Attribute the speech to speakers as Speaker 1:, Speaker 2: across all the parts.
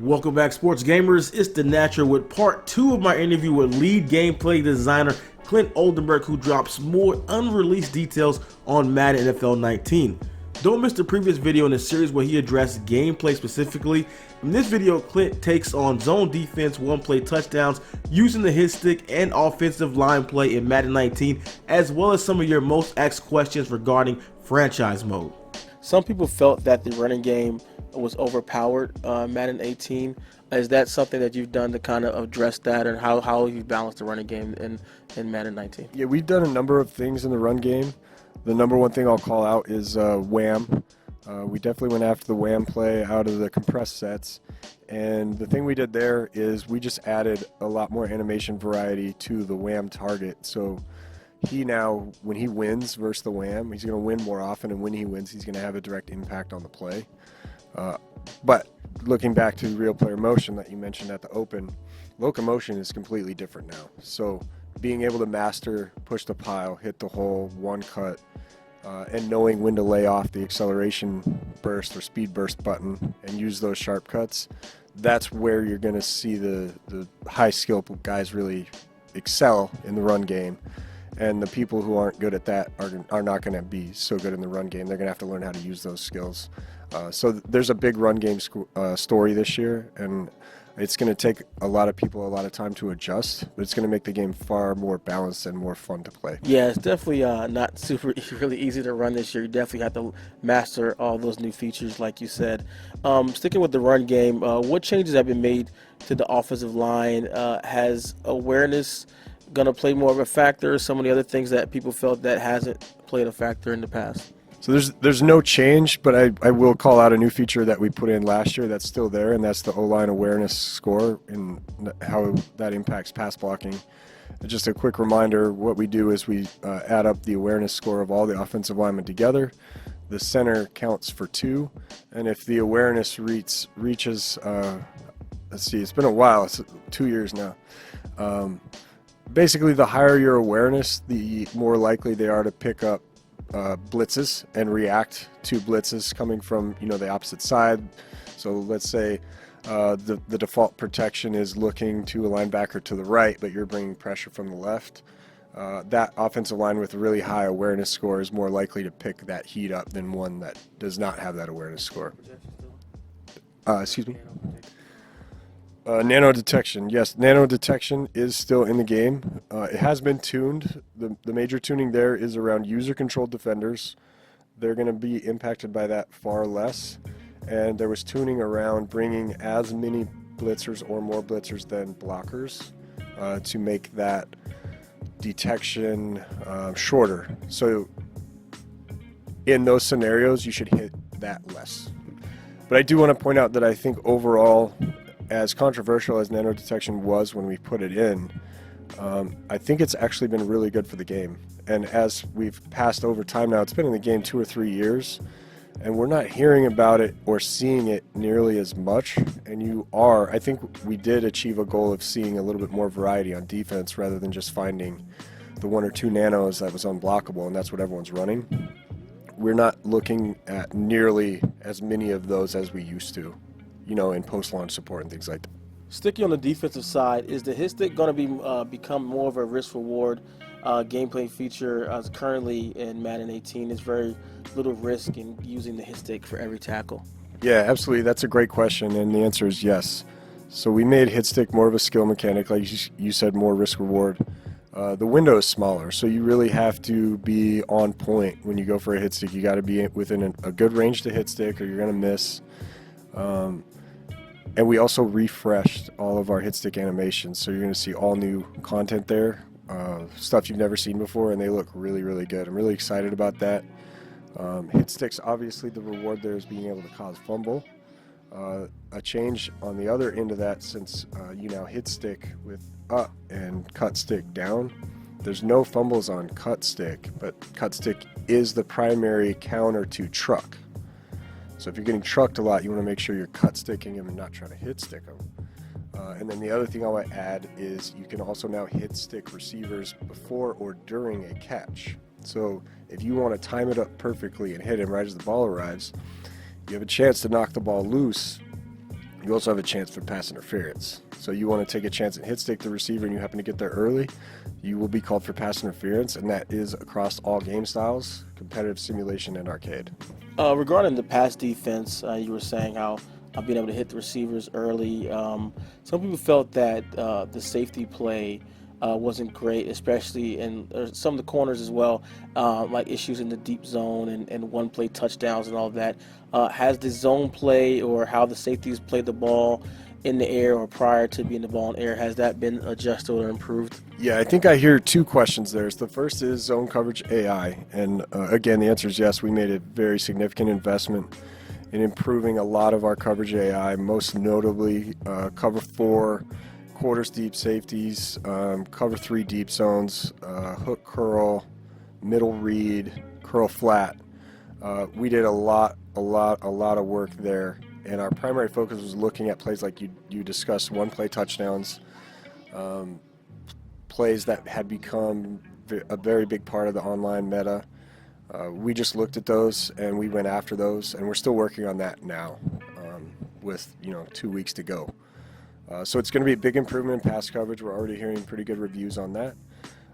Speaker 1: Welcome back, sports gamers. It's the Natural with part 2 of my interview with lead gameplay designer Clint Oldenburg, who drops more unreleased details on Madden NFL 19. Don't miss the previous video in the series where he addressed gameplay specifically. In this video, Clint takes on zone defense, one-play touchdowns, using the hit stick and offensive line play in Madden 19, as well as some of your most asked questions regarding franchise mode. Some people felt that the running game was overpowered Madden 18. Is that something that you've done to kind of address that, and how you balance the running game in Madden 19?
Speaker 2: Yeah, we've done a number of things in the run game. The number one thing I'll call out is wham. We definitely went after the wham play out of the compressed sets, and the thing we did there is we just added a lot more animation variety to the wham target. So he now, when he wins versus the wham, he's going to win more often, and when he wins, he's going to have a direct impact on the play. But looking back to real player motion that you mentioned at the open, locomotion is completely different now. So being able to master, push the pile, hit the hole, one cut, and knowing when to lay off the acceleration burst or speed burst button and use those sharp cuts, that's where you're going to see the high skill guys really excel in the run game. And the people who aren't good at that are not going to be so good in the run game. They're going to have to learn how to use those skills. So there's a big run game story this year, and it's going to take a lot of people a lot of time to adjust, but it's going to make the game far more balanced and more fun to play.
Speaker 1: Yeah, it's definitely not really easy to run this year. You definitely have to master all those new features, like you said. Sticking with the run game, what changes have been made to the offensive line? Has awareness going to play more of a factor? Some of the other things that people felt that hasn't played a factor in the past?
Speaker 2: So there's no change, but I will call out a new feature that we put in last year that's still there, and that's the O-line awareness score and how that impacts pass blocking. Just a quick reminder, what we do is we add up the awareness score of all the offensive linemen together. The center counts for 2, and if the awareness reaches, let's see, it's been a while, it's 2 years now. Basically, the higher your awareness, the more likely they are to pick up blitzes and react to blitzes coming from the opposite side. So let's say the default protection is looking to a linebacker to the right, but you're bringing pressure from the left. That offensive line with a really high awareness score is more likely to pick that heat up than one that does not have that awareness score. Excuse me? Nano detection. Yes, nano detection is still in the game. It has been tuned. The major tuning there is around user-controlled defenders. They're going to be impacted by that far less. And there was tuning around bringing as many blitzers or more blitzers than blockers to make that detection shorter. So in those scenarios, you should hit that less. But I do want to point out that I think overall, as controversial as nano detection was when we put it in, I think it's actually been really good for the game. And as we've passed over time now, it's been in the game 2 or 3 years, and we're not hearing about it or seeing it nearly as much. And I think we did achieve a goal of seeing a little bit more variety on defense rather than just finding the 1 or 2 nanos that was unblockable, and that's what everyone's running. We're not looking at nearly as many of those as we used to, in post-launch support and things like that.
Speaker 1: Sticking on the defensive side, is the hit stick going to become more of a risk-reward gameplay feature? As currently in Madden 18, there's very little risk in using the hit stick for every tackle.
Speaker 2: Yeah, absolutely. That's a great question, and the answer is yes. So we made hit stick more of a skill mechanic, like you said, more risk-reward. The window is smaller, so you really have to be on point when you go for a hit stick. You got to be within a good range to hit stick, or you're going to miss. And we also refreshed all of our hit stick animations, so you're going to see all new content there, stuff you've never seen before, and they look really, really good. I'm really excited about that. Hit sticks, obviously the reward there is being able to cause fumble. A change on the other end of that, since you now hit stick with up and cut stick down, there's no fumbles on cut stick, but cut stick is the primary counter to truck. So if you're getting trucked a lot, you want to make sure you're cut sticking them and not trying to hit stick them. And then the other thing I want to add is you can also now hit stick receivers before or during a catch. So if you want to time it up perfectly and hit him right as the ball arrives, you have a chance to knock the ball loose you also have a chance for pass interference. So you want to take a chance and hit stick the receiver and you happen to get there early, you will be called for pass interference, and that is across all game styles, competitive, simulation, and arcade.
Speaker 1: Regarding the pass defense, you were saying how being able to hit the receivers early. Some people felt that the safety play wasn't great, especially in some of the corners as well, like issues in the deep zone and one-play touchdowns and all of that. Has the zone play or how the safeties played the ball in the air or prior to being the ball in air, has that been adjusted or improved?
Speaker 2: Yeah, I think I hear two questions there. The first is zone coverage AI, and again, the answer is yes. We made a very significant investment in improving a lot of our coverage AI, most notably cover 4 quarters deep safeties, cover 3 deep zones, hook curl, middle read, curl flat. We did a lot of work there, and our primary focus was looking at plays like you discussed, one-play touchdowns, plays that had become a very big part of the online meta. We just looked at those and we went after those, and we're still working on that now, with 2 weeks to go. So it's going to be a big improvement in pass coverage. We're already hearing pretty good reviews on that.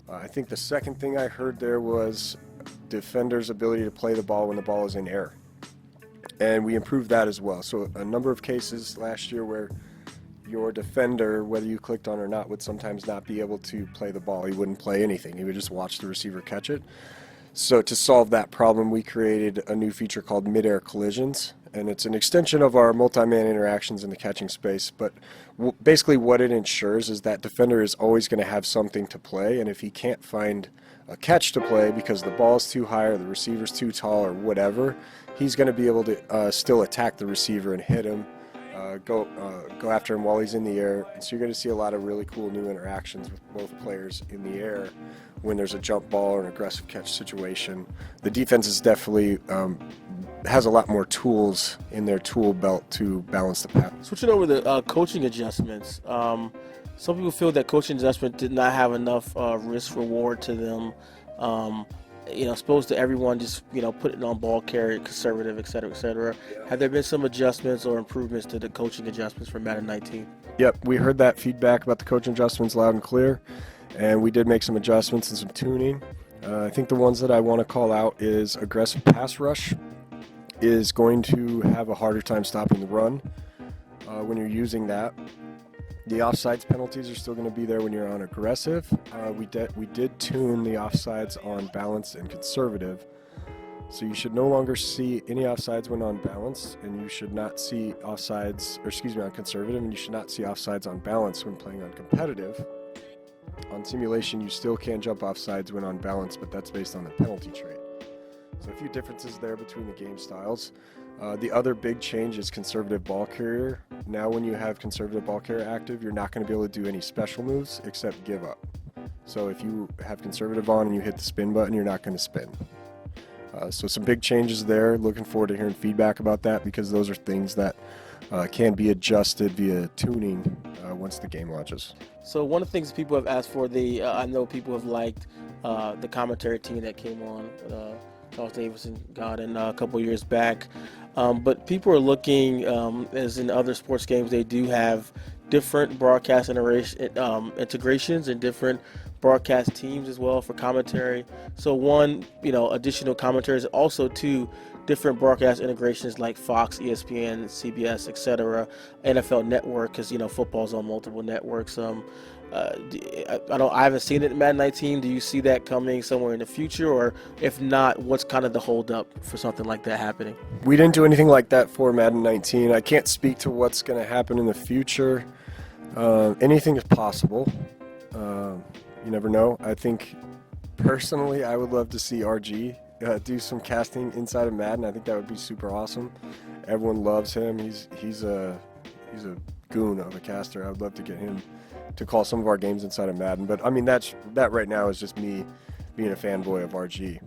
Speaker 2: I think the second thing I heard there was defenders' ability to play the ball when the ball is in air, and we improved that as well. So a number of cases last year where your defender, whether you clicked on or not, would sometimes not be able to play the ball. He wouldn't play anything. He would just watch the receiver catch it. So to solve that problem, we created a new feature called mid-air collisions, and it's an extension of our multi-man interactions in the catching space. But basically what it ensures is that defender is always going to have something to play, and if he can't find a catch to play because the ball's too high or the receiver's too tall or whatever, he's going to be able to still attack the receiver and hit him, go after him while he's in the air. And so you're going to see a lot of really cool new interactions with both players in the air when there's a jump ball or an aggressive catch situation. The defense is definitely has a lot more tools in their tool belt to balance the pass.
Speaker 1: Switching over to coaching adjustments. Some people feel that coaching adjustment did not have enough risk reward to them. Supposed to everyone just putting on ball carrier, conservative, et cetera, et cetera. Yeah. Have there been some adjustments or improvements to the coaching adjustments for Madden 19?
Speaker 2: Yep, we heard that feedback about the coaching adjustments loud and clear, and we did make some adjustments and some tuning. I think the ones that I want to call out is aggressive pass rush is going to have a harder time stopping the run when you're using that. The offsides penalties are still going to be there when you're on aggressive. We did tune the offsides on balance and conservative. So you should no longer see any offsides when on balance, and you should not see offsides, on conservative, and you should not see offsides on balance when playing on competitive. On simulation, you still can jump offsides when on balance, but that's based on the penalty trait. So a few differences there between the game styles. The other big change is conservative ball carrier. Now when you have conservative ball carrier active, you're not going to be able to do any special moves except give up. So if you have conservative on and you hit the spin button, you're not going to spin. So some big changes there. Looking forward to hearing feedback about that, because those are things that can be adjusted via tuning once the game launches.
Speaker 1: So one of the things people have asked for, I know people have liked the commentary team that came on, Charles Davidson got in a couple years back. But people are looking, as in other sports games, they do have different broadcast integrations and different broadcast teams as well for commentary. So one, additional commentaries, also two, different broadcast integrations like Fox, ESPN, CBS, etc., NFL Network, because football's on multiple networks. I haven't seen it in Madden 19. Do you see that coming somewhere in the future, or if not, what's kind of the hold up for something like that happening?
Speaker 2: We didn't do anything like that for Madden 19. I can't speak to what's going to happen in the future. Anything is possible. You never know. I think personally, I would love to see RG do some casting inside of Madden. I think that would be super awesome. Everyone loves him. He's a goon of a caster. I would love to get him to call some of our games inside of Madden. But I mean, that right now is just me being a fanboy of RG.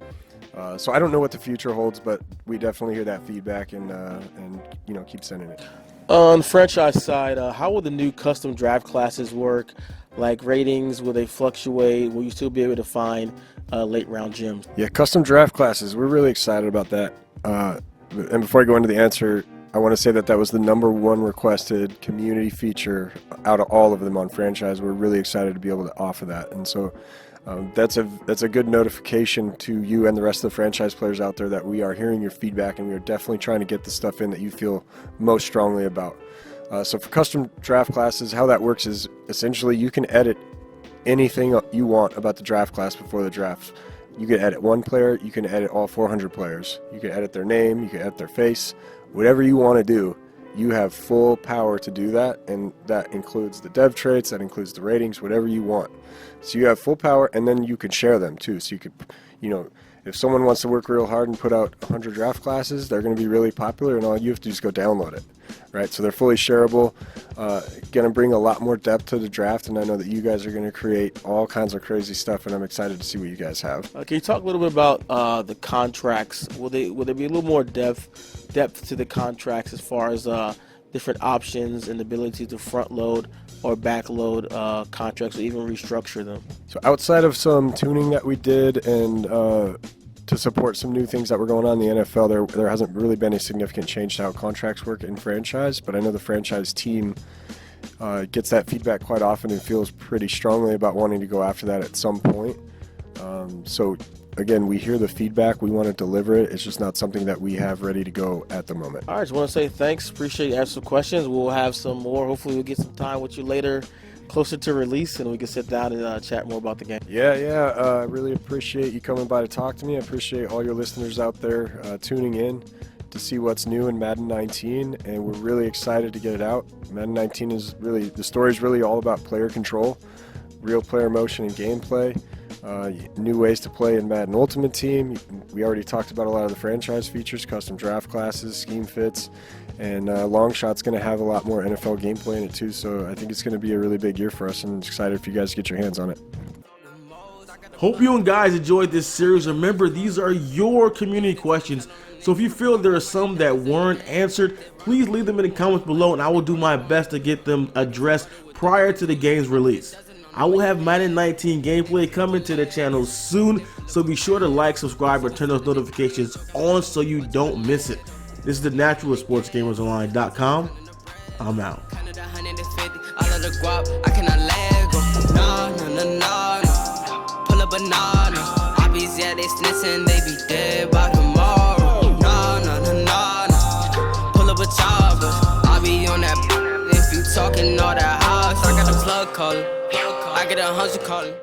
Speaker 2: So I don't know what the future holds, but we definitely hear that feedback and keep sending it.
Speaker 1: On the franchise side, how will the new custom draft classes work? Like ratings, will they fluctuate? Will you still be able to find late round gems?
Speaker 2: Yeah, custom draft classes. We're really excited about that. And before I go into the answer, I want to say that was the #1 requested community feature out of all of them on franchise. We're really excited to be able to offer that, and so that's a good notification to you and the rest of the franchise players out there that we are hearing your feedback, and we are definitely trying to get the stuff in that you feel most strongly about. So for custom draft classes, how that works is essentially you can edit anything you want about the draft class before the draft. You can edit one player, you can edit all 400 players. You can edit their name, you can edit their face, whatever you want to do. You have full power to do that, and that includes the dev traits, that includes the ratings, whatever you want. So you have full power, and then you can share them too. So you could, if someone wants to work real hard and put out 100 draft classes, they're going to be really popular, and all you have to do is go download it, right? So they're fully shareable, going to bring a lot more depth to the draft, and I know that you guys are going to create all kinds of crazy stuff, and I'm excited to see what you guys have.
Speaker 1: Can you talk a little bit about the contracts? Will there be a little more depth to the contracts as far as different options and the ability to front load or back load contracts, or even restructure them?
Speaker 2: So outside of some tuning that we did and to support some new things that were going on in the NFL, there hasn't really been a significant change to how contracts work in franchise, but I know the franchise team gets that feedback quite often and feels pretty strongly about wanting to go after that at some point. So again, we hear the feedback, we want to deliver it, it's just not something that we have ready to go at the moment.
Speaker 1: All right, just want to say thanks, appreciate you answering some questions. We'll have some more, hopefully we'll get some time with you later, closer to release, and we can sit down and chat more about the game.
Speaker 2: I really appreciate you coming by to talk to me. I appreciate all your listeners out there tuning in to see what's new in Madden 19, and we're really excited to get it out. Madden 19 is really, the story is really all about player control, real player motion and gameplay, new ways to play in Madden Ultimate Team. We already talked about a lot of the franchise features, custom draft classes, scheme fits, and Longshot's going to have a lot more NFL gameplay in it too, so I think it's going to be a really big year for us, and I'm excited for you guys to get your hands on it. Hope you guys enjoyed this series. Remember, these are your community questions, so if you feel there are some that weren't answered, please leave them in the comments below, and I will do my best to get them addressed prior to the game's release. I will have Madden 19 gameplay coming to the channel soon, so be sure to like, subscribe, or turn those notifications on so you don't miss it. This is The Natural with SportsGamersOnline.com. I'm out.
Speaker 3: Talking all that house, I got the plug calling. I get 100 calling.